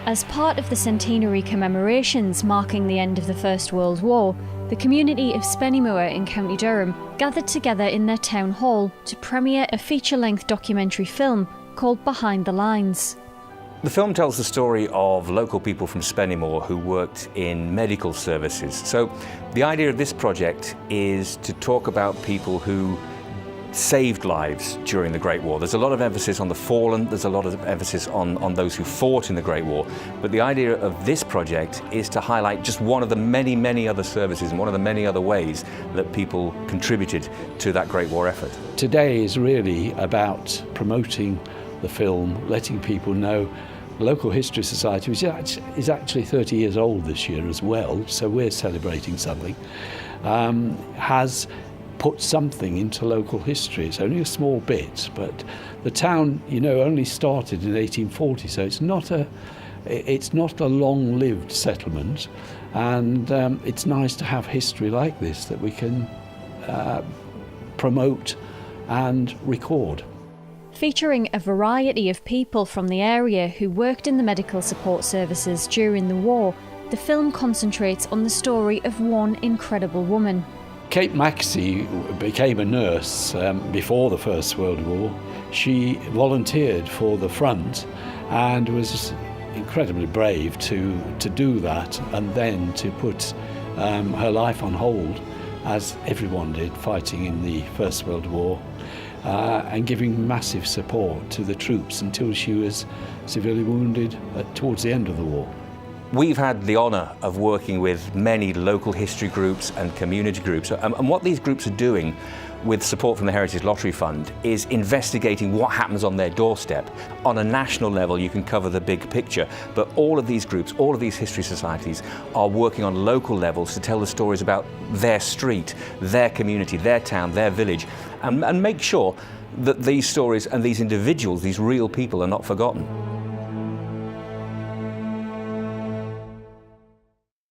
As part of the centenary commemorations marking the end of the First World War, the community of Spennymoor in County Durham gathered together in their town hall to premiere a feature-length documentary film called Behind the Lines. The film tells the story of local people from Spennymoor who worked in medical services. So the idea of this project is to talk about people who saved lives during the Great War. There's a lot of emphasis on the fallen, there's a lot of emphasis on those who fought in the Great War, but the idea of this project is to highlight just one of the many other services and one of the many other ways that people contributed to that Great War effort. Today is really about promoting the film, letting people know the Local History Society, which is actually 30 years old this year as well, so we're celebrating something, has put something into local history. It's only a small bit, but the town, only started in 1840, so it's not a long-lived settlement, and it's nice to have history like this that we can promote and record. Featuring a variety of people from the area who worked in the medical support services during the war, the film concentrates on the story of one incredible woman. Kate Maxey became a nurse before the First World War. She volunteered for the front and was incredibly brave to do that, and then to put her life on hold, as everyone did fighting in the First World War, and giving massive support to the troops until she was severely wounded towards the end of the war. We've had the honour of working with many local history groups and community groups, and what these groups are doing with support from the Heritage Lottery Fund is investigating what happens on their doorstep. On a national level you can cover the big picture, but all of these groups, all of these history societies are working on local levels to tell the stories about their street, their community, their town, their village, and make sure that these stories and these individuals, these real people, are not forgotten.